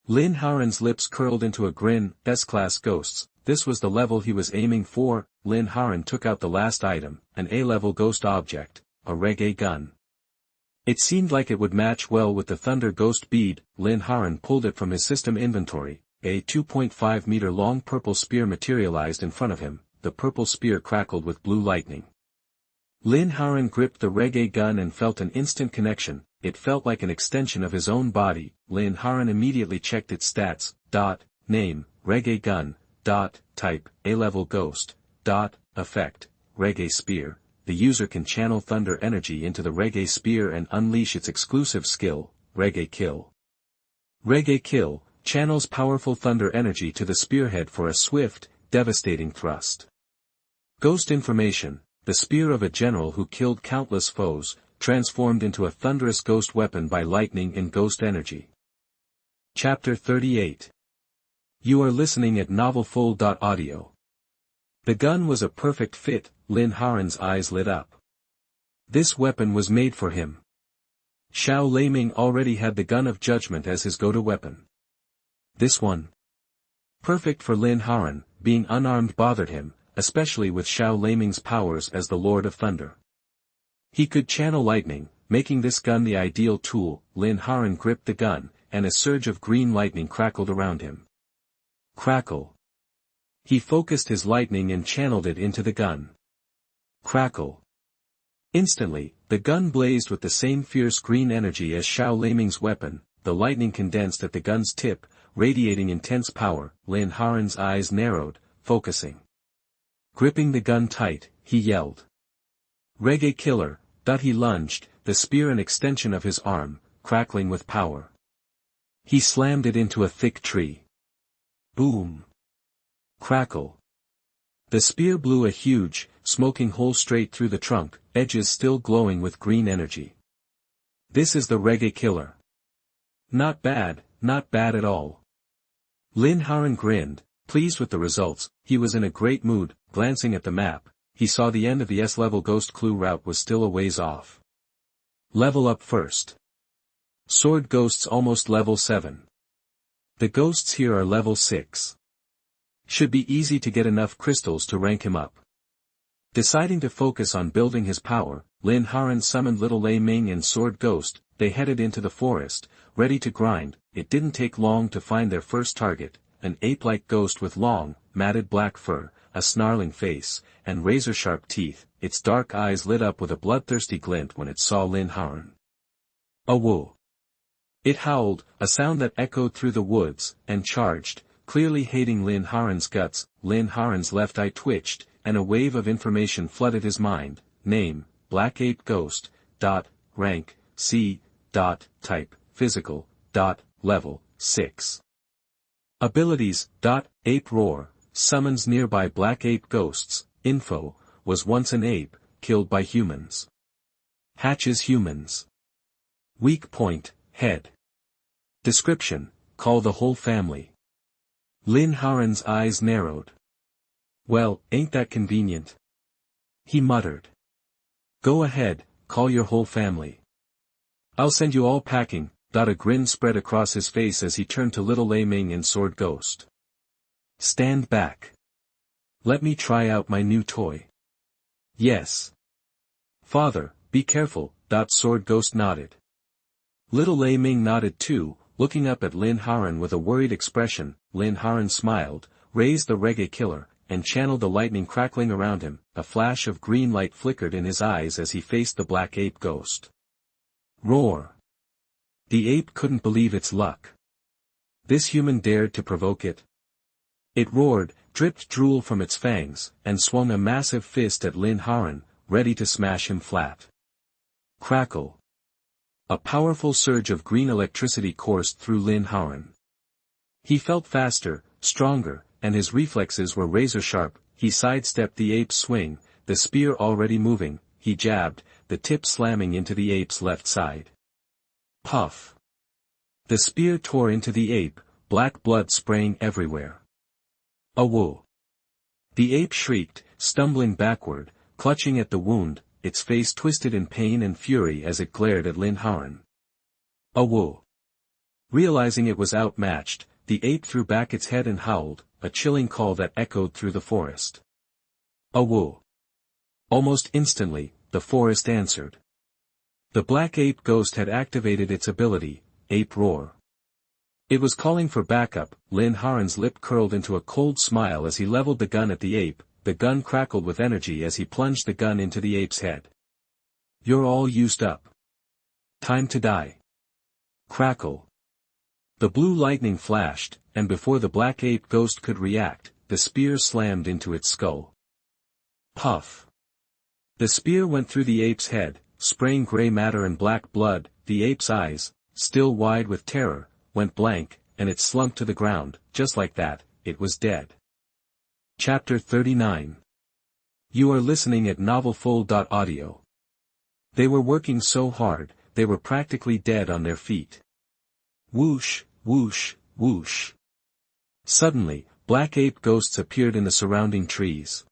Lin Haoran's lips curled into a grin. S-class ghosts. This was the level he was aiming for. Lin Haoran took out the last item, an A-level ghost object, a reggae gun. It seemed like it would match well with the Thunder Ghost bead. Lin Haoran pulled it from his system inventory. A 2.5-meter-long purple spear materialized in front of him. The purple spear crackled with blue lightning. Lin Haoran gripped the reggae gun and felt an instant connection. It felt like an extension of his own body. Lin Haoran immediately checked its stats. Name, reggae gun. Type, A-level ghost. Effect, reggae spear. The user can channel thunder energy into the reggae spear and unleash its exclusive skill, reggae kill. Reggae kill, channels powerful thunder energy to the spearhead for a swift, devastating thrust. Ghost information, the spear of a general who killed countless foes, transformed into a thunderous ghost weapon by lightning and ghost energy. Chapter 38. You are listening at novelfull.audio. The gun was a perfect fit. Lin Haoran's eyes lit up. This weapon was made for him. Xiao Lei Ming already had the gun of judgment as his go-to weapon. This one. Perfect for Lin Haoran. Being unarmed bothered him, especially with Xiao Lei Ming's powers as the Lord of Thunder. He could channel lightning, making this gun the ideal tool. Lin Haoran gripped the gun, and a surge of green lightning crackled around him. Crackle. He focused his lightning and channeled it into the gun. Crackle. Instantly, the gun blazed with the same fierce green energy as Xiao Lei Ming's weapon. The lightning condensed at the gun's tip, radiating intense power. Lin Haoran's eyes narrowed, focusing. Gripping the gun tight, he yelled. Reggae killer. He lunged, the spear an extension of his arm, crackling with power. He slammed it into a thick tree. Boom. Crackle. The spear blew a huge, smoking hole straight through the trunk, edges still glowing with green energy. This is the reggae killer. Not bad at all. Lin Haoran grinned, pleased with the results. He was in a great mood. Glancing at the map, he saw the end of the S-level ghost clue route was still a ways off. Level up first. Sword ghosts almost level 7. The ghosts here are level 6. Should be easy to get enough crystals to rank him up. Deciding to focus on building his power, Lin Haoran summoned Little Lei Ming and Sword Ghost. They headed into the forest, ready to grind. It didn't take long to find their first target, an ape-like ghost with long, matted black fur, a snarling face, and razor-sharp teeth. Its dark eyes lit up with a bloodthirsty glint when it saw Lin Haoran. "Awoo!" It howled, a sound that echoed through the woods, and charged, clearly hating Lin Haoran's guts. Lin Haoran's left eye twitched, and a wave of information flooded his mind. Name, Black Ape Ghost, rank, C, type, physical, level, 6. Abilities, ape roar, summons nearby black ape ghosts. Info, was once an ape, killed by humans. Hatches humans. Weak point, head. Description, call the whole family. Lin Haoran's eyes narrowed. "Well, ain't that convenient?" he muttered. "Go ahead, call your whole family. I'll send you all packing." A grin spread across his face as he turned to little Lei Ming and Sword Ghost. "Stand back. Let me try out my new toy." "Yes. Father, be careful." Sword Ghost nodded. Little Lei Ming nodded too, looking up at Lin Haoran with a worried expression. Lin Haoran smiled, raised the reggae killer, and channeled the lightning crackling around him. A flash of green light flickered in his eyes as he faced the black ape ghost. Roar! The ape couldn't believe its luck. This human dared to provoke it. It roared, dripped drool from its fangs, and swung a massive fist at Lin Haoran, ready to smash him flat. Crackle! A powerful surge of green electricity coursed through Lin Haoran. He felt faster, stronger, and his reflexes were razor-sharp. He sidestepped the ape's swing, the spear already moving. He jabbed, the tip slamming into the ape's left side. Puff! The spear tore into the ape, black blood spraying everywhere. "Awoo!" The ape shrieked, stumbling backward, clutching at the wound, its face twisted in pain and fury as it glared at Lin Haoran. "Awoo!" Realizing it was outmatched, the ape threw back its head and howled, a chilling call that echoed through the forest. "Awoo!" Almost instantly, the forest answered. The black ape ghost had activated its ability, Ape Roar. It was calling for backup. Lin Haoran's lip curled into a cold smile as he leveled the gun at the ape. The gun crackled with energy as he plunged the gun into the ape's head. "You're all used up. Time to die." Crackle! The blue lightning flashed, and before the black ape ghost could react, the spear slammed into its skull. Puff! The spear went through the ape's head, spraying gray matter and black blood. The ape's eyes, still wide with terror, went blank, and it slumped to the ground. Just like that, it was dead. Chapter 39. You are listening at novelfull.audio. They were working so hard, they were practically dead on their feet. Whoosh, whoosh, whoosh. Suddenly, black ape ghosts appeared in the surrounding trees.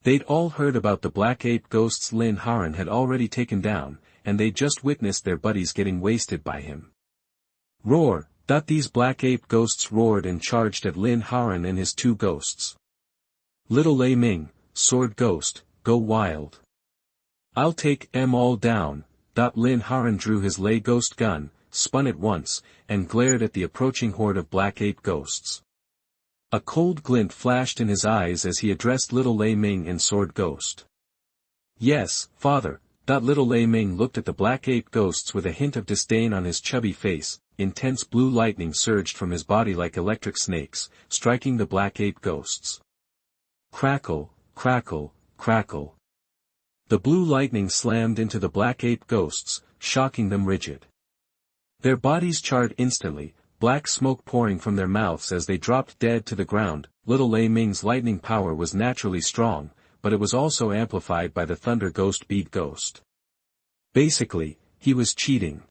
They'd all heard about the black ape ghosts Lin Haoran had already taken down, and they'd just witnessed their buddies getting wasted by him. Roar! These black ape ghosts roared and charged at Lin Haoran and his two ghosts. Little Lei Ming, Sword Ghost, go wild. I'll take 'em all down. Lin Haoran drew his Lei Ghost gun, spun it once, and glared at the approaching horde of black ape ghosts. A cold glint flashed in his eyes as he addressed little Lei Ming and Sword Ghost. Yes, father. Little Lei Ming looked at the black ape ghosts with a hint of disdain on his chubby face. Intense blue lightning surged from his body like electric snakes, striking the black ape ghosts. Crackle, crackle, crackle. The blue lightning slammed into the black ape ghosts, shocking them rigid. Their bodies charred instantly, black smoke pouring from their mouths as they dropped dead to the ground. Little Lei Ming's lightning power was naturally strong, but it was also amplified by the Thunder Ghost Bead Ghost. Basically, he was cheating.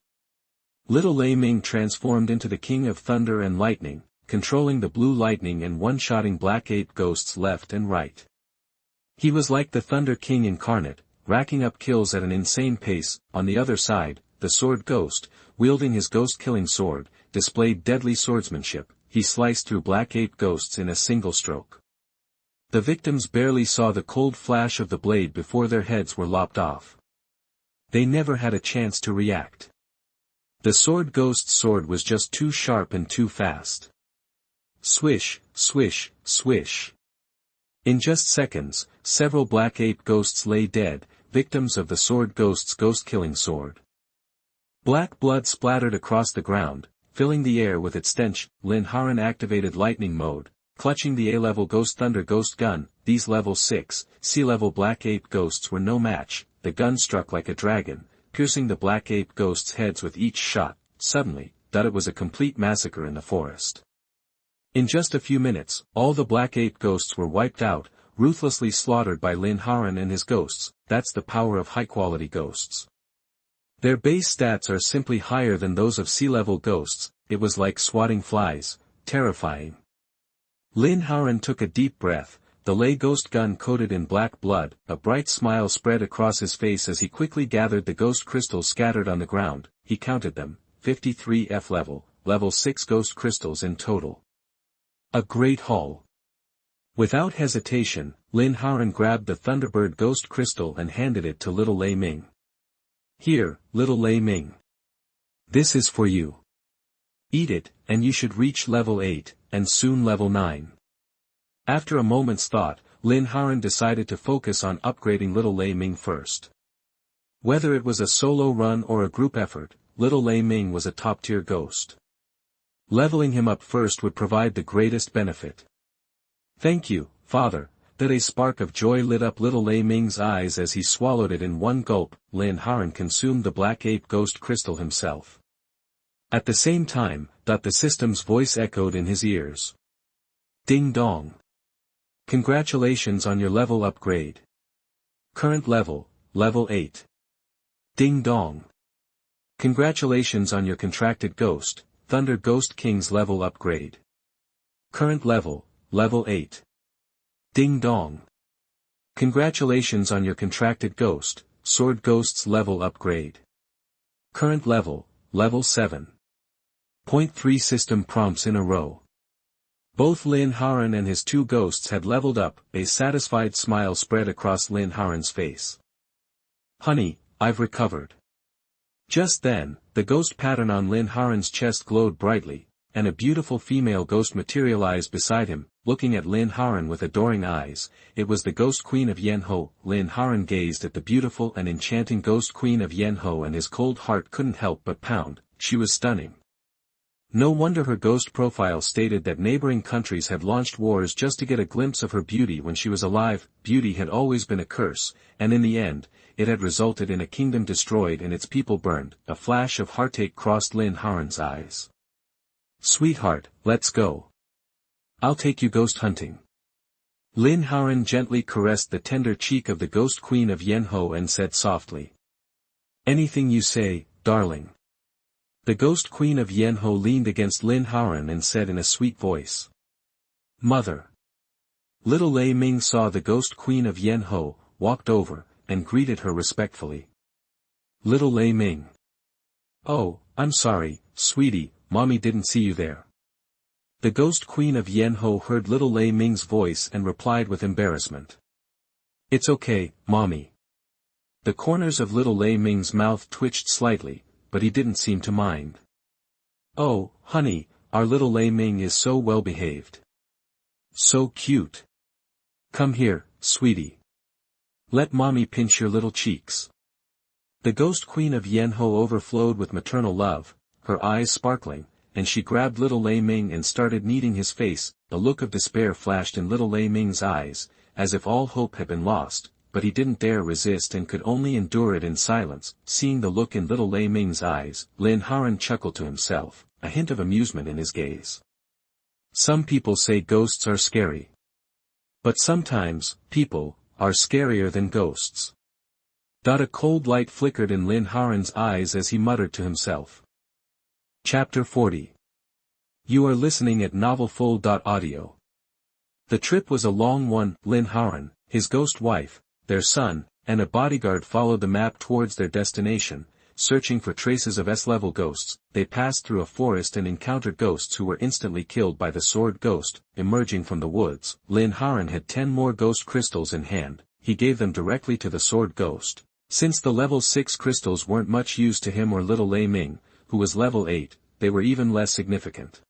Little Lei Ming transformed into the King of Thunder and Lightning, controlling the blue lightning and one-shotting black ape ghosts left and right. He was like the Thunder King incarnate, racking up kills at an insane pace. On the other side, the Sword Ghost, wielding his ghost-killing sword, displayed deadly swordsmanship. He sliced through black ape ghosts in a single stroke. The victims barely saw the cold flash of the blade before their heads were lopped off. They never had a chance to react. The Sword Ghost's sword was just too sharp and too fast. Swish, swish, swish. In just seconds, several black ape ghosts lay dead, victims of the sword ghost's ghost-killing sword. Black blood splattered across the ground, filling the air with its stench. Lin Haoran activated lightning mode, clutching the A-level Ghost Thunder ghost gun. These level 6, C-level black ape ghosts were no match. The gun struck like a dragon, piercing the black ape ghosts' heads with each shot. Suddenly, it was a complete massacre in the forest. In just a few minutes, all the black ape ghosts were wiped out, ruthlessly slaughtered by Lin Haoran and his ghosts. That's the power of high-quality ghosts. Their base stats are simply higher than those of C-level ghosts. It was like swatting flies, terrifying. Lin Haoran took a deep breath, the lay ghost gun coated in black blood. A bright smile spread across his face as he quickly gathered the ghost crystals scattered on the ground. He counted them, 53 F-level, level 6 ghost crystals in total. A great haul. Without hesitation, Lin Haoran grabbed the Thunderbird ghost crystal and handed it to little Lei Ming. Here, little Lei Ming. This is for you. Eat it, and you should reach level 8, and soon level 9. After a moment's thought, Lin Haoran decided to focus on upgrading little Lei Ming first. Whether it was a solo run or a group effort, little Lei Ming was a top-tier ghost. Leveling him up first would provide the greatest benefit. Thank you, Father. That a spark of joy lit up little Lei Ming's eyes as he swallowed it in one gulp. Lin Haoran consumed the black ape ghost crystal himself. At the same time, the system's voice echoed in his ears. Ding dong. Congratulations on your level upgrade. Current level, level 8. Ding dong. Congratulations on your contracted ghost, Thunder Ghost King's level upgrade. Current level, level 8. Ding dong. Congratulations on your contracted ghost, Sword Ghost's level upgrade. Current level, level 7. Point 3 system prompts in a row. Both Lin Haoran and his two ghosts had leveled up. A satisfied smile spread across Lin Haoran's face. Honey, I've recovered. Just then, the ghost pattern on Lin Haoran's chest glowed brightly, and a beautiful female ghost materialized beside him, looking at Lin Haoran with adoring eyes. It was the ghost queen of Yanho. Lin Haoran gazed at the beautiful and enchanting ghost queen of Yanho and his cold heart couldn't help but pound. She was stunning. No wonder her ghost profile stated that neighboring countries had launched wars just to get a glimpse of her beauty when she was alive. Beauty had always been a curse, and in the end, it had resulted in a kingdom destroyed and its people burned. A flash of heartache crossed Lin Haoran's eyes. Sweetheart, let's go. I'll take you ghost hunting. Lin Haoran gently caressed the tender cheek of the ghost queen of Yanho and said softly. Anything you say, darling. The ghost queen of Yanho leaned against Lin Haoran and said in a sweet voice. Mother. Little Lei Ming saw the ghost queen of Yanho, walked over, and greeted her respectfully. Little Lei Ming. Oh, I'm sorry, sweetie, Mommy didn't see you there. The ghost queen of Yanho heard little Lei Ming's voice and replied with embarrassment. It's okay, Mommy. The corners of little Lei Ming's mouth twitched slightly, but he didn't seem to mind. Oh, honey, our little Lei Ming is so well behaved. So cute. Come here, sweetie. Let Mommy pinch your little cheeks. The ghost queen of Yanho overflowed with maternal love, her eyes sparkling, and she grabbed little Lei Ming and started kneading his face. A look of despair flashed in little Lei Ming's eyes, as if all hope had been lost, but he didn't dare resist and could only endure it in silence. Seeing the look in little Lei Ming's eyes, Lin Haoran chuckled to himself, a hint of amusement in his gaze. Some people say ghosts are scary. But sometimes, people are scarier than ghosts. A cold light flickered in Lin Haoran's eyes as he muttered to himself. Chapter 40. You are listening at novelfull.audio. The trip was a long one. Lin Haoran, his ghost wife, their son, and a bodyguard followed the map towards their destination, searching for traces of S-level ghosts. They passed through a forest and encountered ghosts who were instantly killed by the sword ghost. Emerging from the woods, Lin Haoran had 10 more ghost crystals in hand. He gave them directly to the sword ghost. Since the level 6 crystals weren't much use to him or little Lei Ming, who was level 8, they were even less significant.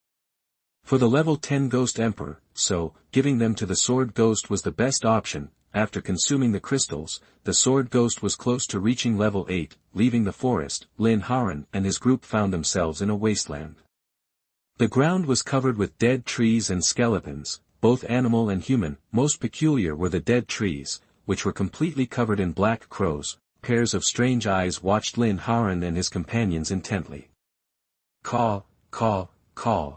For the level 10 Ghost Emperor, so, giving them to the Sword Ghost was the best option. After consuming the crystals, the Sword Ghost was close to reaching level 8, leaving the forest. Lin Haoran and his group found themselves in a wasteland. The ground was covered with dead trees and skeletons, both animal and human. Most peculiar were the dead trees, which were completely covered in black crows. Pairs of strange eyes watched Lin Haoran and his companions intently. Caw, caw, caw.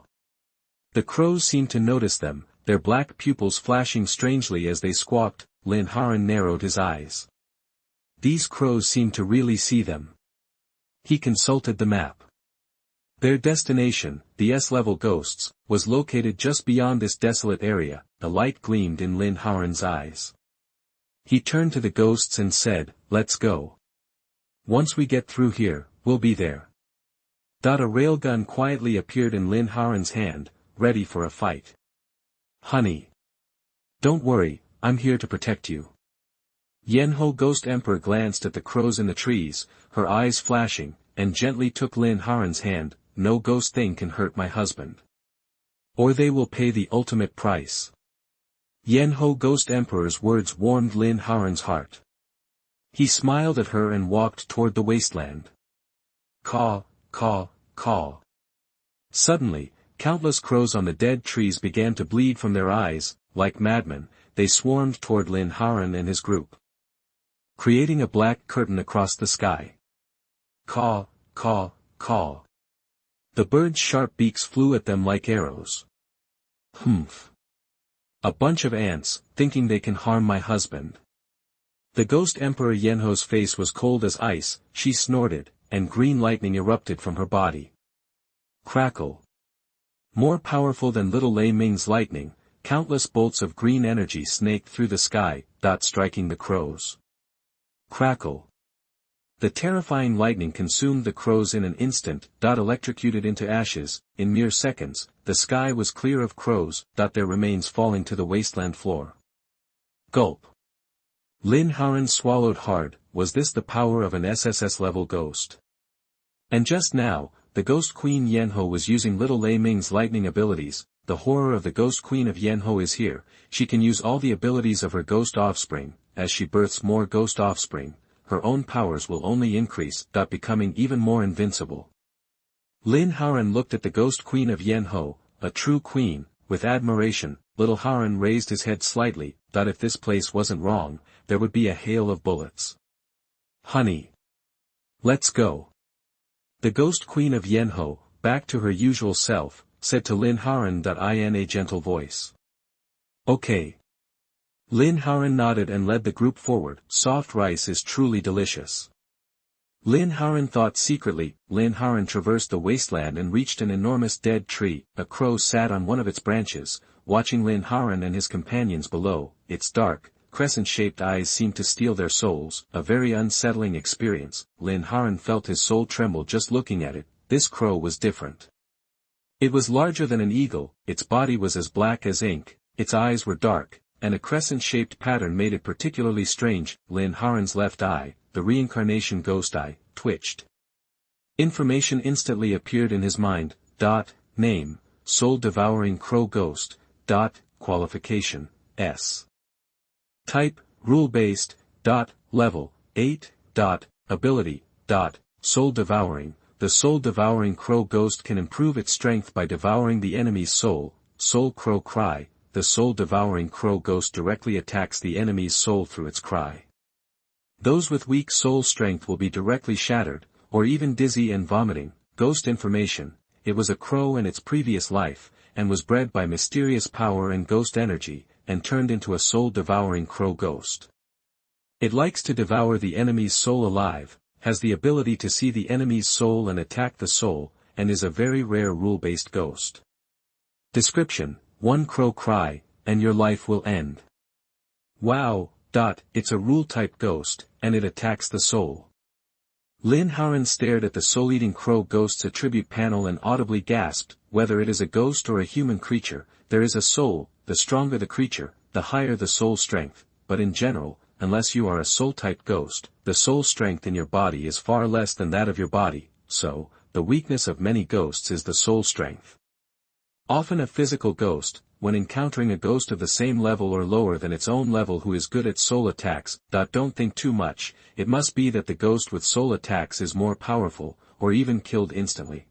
The crows seemed to notice them, their black pupils flashing strangely as they squawked. Lin Haoran narrowed his eyes. These crows seemed to really see them. He consulted the map. Their destination, the S-level ghosts, was located just beyond this desolate area. A light gleamed in Lin Haoran's eyes. He turned to the ghosts and said, "Let's go. Once we get through here, we'll be there." A railgun quietly appeared in Lin Haoran's hand, ready for a fight. "Honey. Don't worry, I'm here to protect you." Yenho Ghost Emperor glanced at the crows in the trees, her eyes flashing, and gently took Lin Haoran's hand. "No ghost thing can hurt my husband. Or they will pay the ultimate price." Yenho Ghost Emperor's words warmed Lin Haoran's heart. He smiled at her and walked toward the wasteland. Caw, caw, caw. Suddenly, countless crows on the dead trees began to bleed from their eyes. Like madmen, they swarmed toward Lin Haoran and his group, creating a black curtain across the sky. Caw, caw, caw. The birds' sharp beaks flew at them like arrows. Humph. A bunch of ants, thinking they can harm my husband. The Ghost Emperor Yenho's face was cold as ice. She snorted, and green lightning erupted from her body. Crackle. More powerful than little Lei Ming's lightning, countless bolts of green energy snaked through the sky, striking the crows. Crackle. The terrifying lightning consumed the crows in an instant. Electrocuted into ashes. In mere seconds, the sky was clear of crows. Their remains falling to the wasteland floor. Gulp. Lin Haoran swallowed hard. Was this the power of an SSS-level ghost? And just now, the Ghost Queen Yenho was using little Lei Ming's lightning abilities. The horror of the Ghost Queen of Yenho is here. She can use all the abilities of her ghost offspring. As she births more ghost offspring, her own powers will only increase, becoming even more invincible. Lin Haoran looked at the Ghost Queen of Yenho, a true queen, with admiration. Little Haoran raised his head slightly. If this place wasn't wrong, there would be a hail of bullets. Honey. Let's go. The Ghost Queen of Yenho, back to her usual self, said to Lin Haoran in a gentle voice. Okay. Lin Haoran nodded and led the group forward. Soft rice is truly delicious. Lin Haoran thought secretly. Lin Haoran traversed the wasteland and reached an enormous dead tree. A crow sat on one of its branches, watching Lin Haoran and his companions below. Its dark, crescent-shaped eyes seemed to steal their souls. A very unsettling experience. Lin Haoran felt his soul tremble just looking at it. This crow was different. It was larger than an eagle. Its body was as black as ink. Its eyes were dark, and a crescent-shaped pattern made it particularly strange. Lin Haoran's left eye, the reincarnation ghost eye, twitched. Information instantly appeared in his mind. Name, soul-devouring crow ghost. Qualification, S. Type, rule-based. Level, 8. Ability. Soul-devouring. The soul-devouring crow ghost can improve its strength by devouring the enemy's soul. Soul crow cry. The soul-devouring crow ghost directly attacks the enemy's soul through its cry. Those with weak soul strength will be directly shattered, or even dizzy and vomiting. Ghost information. It was a crow in its previous life, and was bred by mysterious power and ghost energy, and turned into a soul-devouring crow ghost. It likes to devour the enemy's soul alive, has the ability to see the enemy's soul and attack the soul, and is a very rare rule-based ghost. Description: one crow cry, and your life will end. Wow. It's a rule-type ghost, and it attacks the soul. Lin Haoran stared at the soul-eating crow ghost's attribute panel and audibly gasped. Whether it is a ghost or a human creature, there is a soul. The stronger the creature, the higher the soul strength, but in general, unless you are a soul-type ghost, the soul strength in your body is far less than that of your body, so, the weakness of many ghosts is the soul strength. Often a physical ghost, when encountering a ghost of the same level or lower than its own level who is good at soul attacks. Don't think too much, it must be that the ghost with soul attacks is more powerful, or even killed instantly.